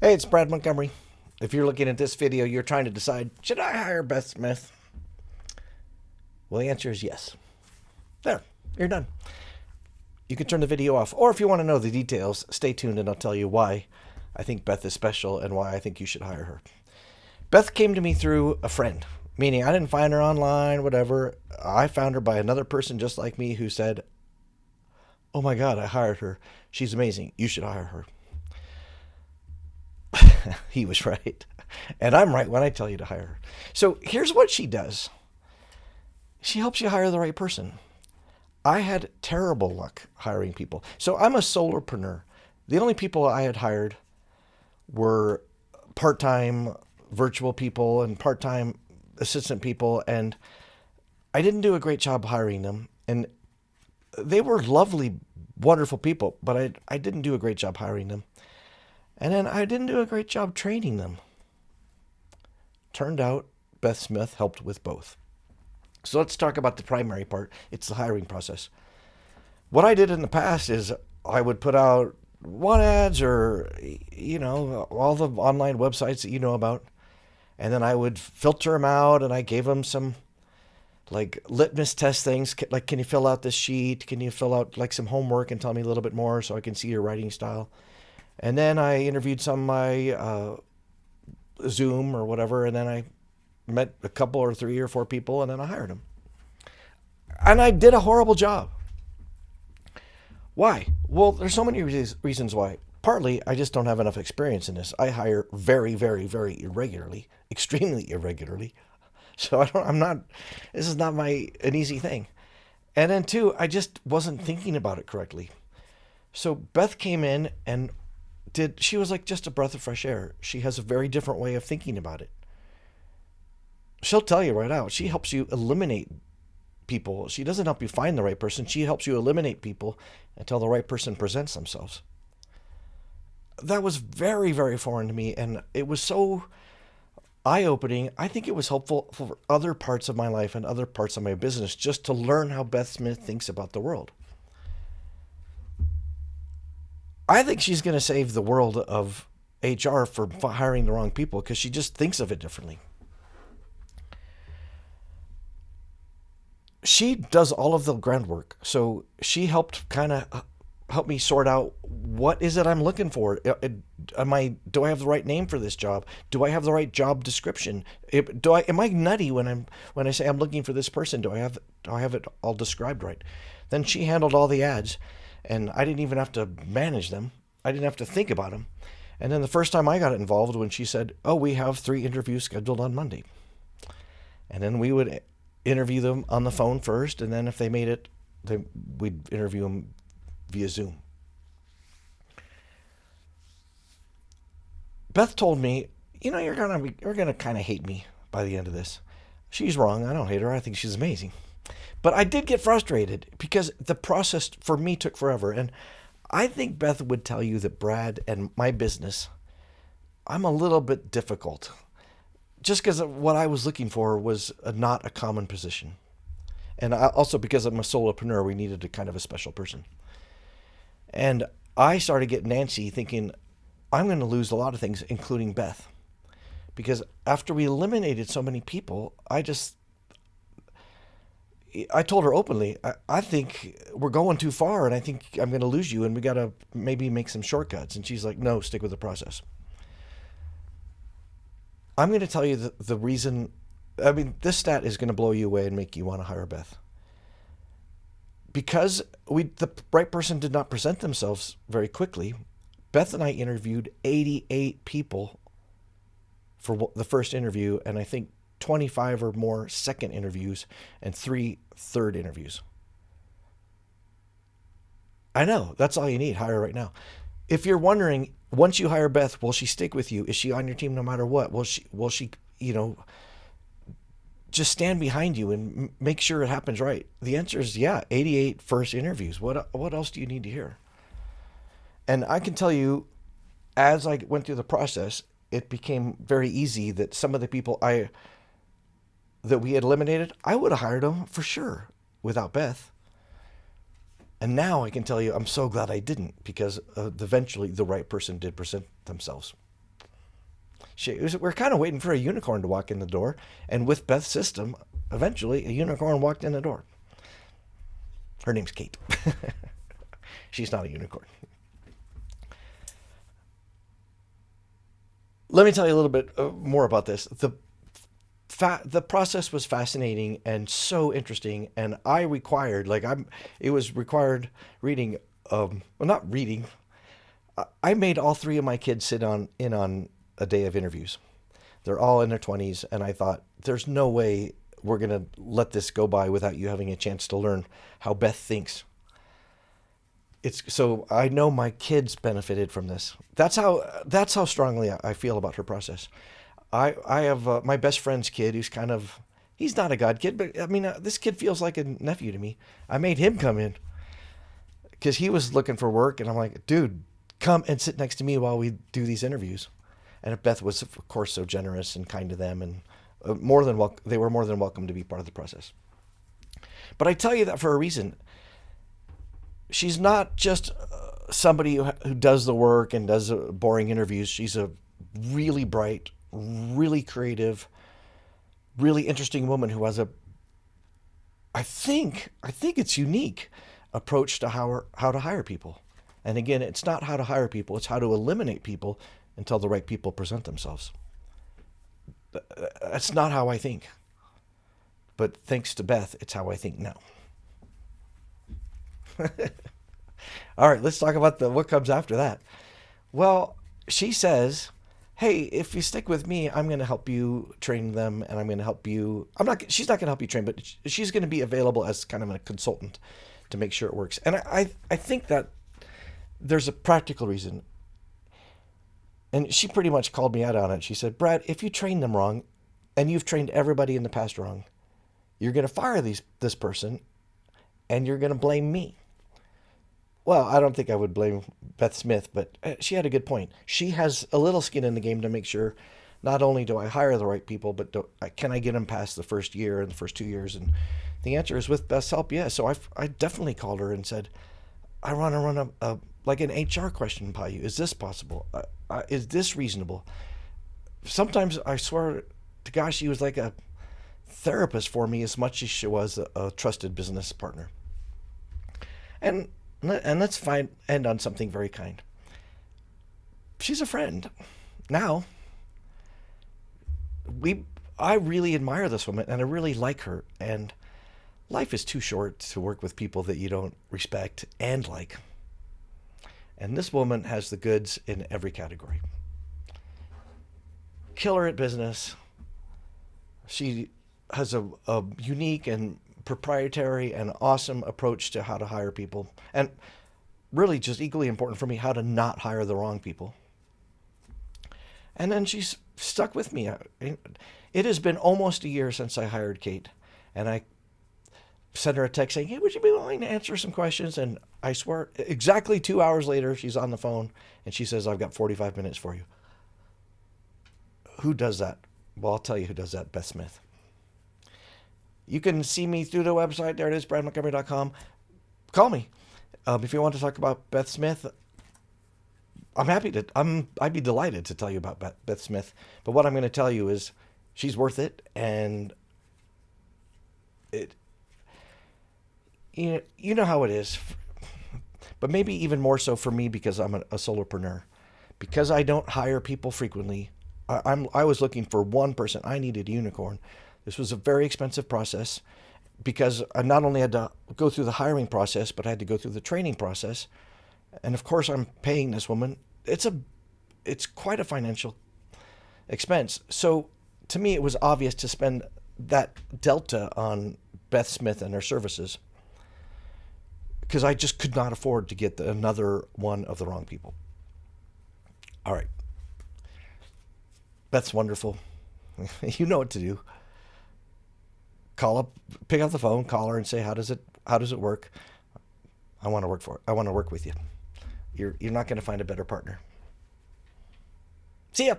Hey, it's Brad Montgomery. If you're looking at this video, you're trying to decide, should I hire Beth Smith? Well, the answer is yes. There, you're done. You can turn the video off. Or if you want to know the details, stay tuned and I'll tell you why I think Beth is special and why I think you should hire her. Beth came to me through a friend, meaning I didn't find her online, whatever. I found her by another person just like me who said, oh my God, I hired her. She's amazing. You should hire her. He was right. And I'm right when I tell you to hire her. So here's what she does. She helps you hire the right person. I had terrible luck hiring people. So I'm a solopreneur. The only people I had hired were part-time virtual people and part-time assistant people. And I didn't do a great job hiring them. And they were lovely, wonderful people, but I didn't do a great job hiring them. And then I didn't do a great job training them. Turned out Beth Smith helped with both. So let's talk about the primary part. It's the hiring process. What I did in the past is I would put out want ads or, all the online websites that you know about. And then I would filter them out and I gave them some like litmus test things. Like, can you fill out this sheet? Can you fill out like some homework and tell me a little bit more so I can see your writing style? And then I interviewed some of my Zoom or whatever, and then I met a couple or three or four people, and then I hired them. And I did a horrible job. Why? Well, there's so many reasons why. Partly, I just don't have enough experience in this. I hire very, very, very irregularly, extremely irregularly. So this is not an easy thing. And then two, I just wasn't thinking about it correctly. So Beth came in and she was like just a breath of fresh air. She has a very different way of thinking about it. She'll tell you right out. She helps you eliminate people. She doesn't help you find the right person. She helps you eliminate people until the right person presents themselves. That was very, very foreign to me, and it was so eye-opening. I think it was helpful for other parts of my life and other parts of my business just to learn how Beth Smith thinks about the world. I think she's going to save the world of HR for hiring the wrong people because she just thinks of it differently. She does all of the groundwork. So she helped kind of help me sort out what is it I'm looking for. Do I have the right name for this job? Do I have the right job description? Am I nutty when I say I'm looking for this person? Do I have it all described right? Then she handled all the ads. And I didn't even have to manage them. I didn't have to think about them. And then the first time I got involved when she said, oh, we have 3 interviews scheduled on Monday. And then we would interview them on the phone first. And then if they made it, we'd interview them via Zoom. Beth told me, you're gonna kind of hate me by the end of this. She's wrong. I don't hate her. I think she's amazing. But I did get frustrated because the process for me took forever. And I think Beth would tell you that Brad and my business, I'm a little bit difficult. Just because what I was looking for was not a common position. And also because I'm a solopreneur, we needed a kind of a special person. And I started getting antsy thinking, I'm going to lose a lot of things, including Beth. Because after we eliminated so many people, I told her openly, I think we're going too far and I think I'm going to lose you and we got to maybe make some shortcuts. And she's like, no, stick with the process. I'm going to tell you the reason. This stat is going to blow you away and make you want to hire Beth. Because the right person did not present themselves very quickly, Beth and I interviewed 88 people for the first interview, and I think 25 or more second interviews and 3 third interviews. I know, that's all you need. Hire right now. If you're wondering, once you hire Beth, will she stick with you? Is she on your team no matter what? Will she just stand behind you and make sure it happens right? The answer is yeah, 88 first interviews. What else do you need to hear? And I can tell you, as I went through the process, it became very easy that some of the people that we had eliminated, I would have hired them for sure without Beth. And now I can tell you, I'm so glad I didn't, because eventually the right person did present themselves. We're kind of waiting for a unicorn to walk in the door, and with Beth's system, eventually a unicorn walked in the door. Her name's Kate. She's not a unicorn. Let me tell you a little bit more about this. The process was fascinating and so interesting, and it was required reading. Well, not reading. I made all three of my kids sit in on a day of interviews. They're all in their 20s, and I thought, there's no way we're going to let this go by without you having a chance to learn how Beth thinks. So I know my kids benefited from this. That's how strongly I feel about her process. I have my best friend's kid who's he's not a god kid, but I mean, this kid feels like a nephew to me. I made him come in because he was looking for work, and I'm like, dude, come and sit next to me while we do these interviews. And Beth was, of course, so generous and kind to them, and they were more than welcome to be part of the process. But I tell you that for a reason. She's not just somebody who does the work and does boring interviews. She's a really bright, really creative, really interesting woman who has I think it's unique approach to how to hire people. And again, it's not how to hire people, it's how to eliminate people until the right people present themselves. That's not how I think. But thanks to Beth, it's how I think now. All right, let's talk about what comes after that. Well, she says, hey, if you stick with me, I'm going to help you train them, and I'm going to help you. She's not going to help you train, but she's going to be available as kind of a consultant to make sure it works. And I think that there's a practical reason. And she pretty much called me out on it. She said, Brad, if you train them wrong, and you've trained everybody in the past wrong, you're going to fire this person, and you're going to blame me. Well, I don't think I would blame Beth Smith, but she had a good point. She has a little skin in the game to make sure not only do I hire the right people, but can I get them past the first year and the first 2 years? And the answer is with Beth's help, yeah. So I definitely called her and said, I want to run like an HR question by you. Is this possible? Is this reasonable? Sometimes I swear to gosh, she was like a therapist for me as much as she was a trusted business partner. And let's end on something very kind. She's a friend. Now, I really admire this woman, and I really like her. And life is too short to work with people that you don't respect and like. And this woman has the goods in every category. Killer at business. She has a unique and proprietary and awesome approach to how to hire people. And really just equally important for me, how to not hire the wrong people. And then she's stuck with me. It has been almost a year since I hired Kate. And I sent her a text saying, hey, would you be willing to answer some questions? And I swear, exactly 2 hours later, she's on the phone and she says, I've got 45 minutes for you. Who does that? Well, I'll tell you who does that, Beth Smith. You can see me through the website. There it is, bradmontgomery.com. Call me. If you want to talk about Beth Smith, I'd be delighted to tell you about Beth Smith. But what I'm going to tell you is she's worth it. And you know how it is. But maybe even more so for me because I'm a solopreneur. Because I don't hire people frequently, I was looking for one person. I needed a unicorn. This was a very expensive process because I not only had to go through the hiring process, but I had to go through the training process. And of course, I'm paying this woman. It's quite a financial expense. So to me, it was obvious to spend that delta on Beth Smith and her services because I just could not afford to get another one of the wrong people. All right. Beth's wonderful. You know what to do. Call up, pick up the phone, call her and say, how does it work? I want to work for it. I want to work with you. You're not going to find a better partner. See ya.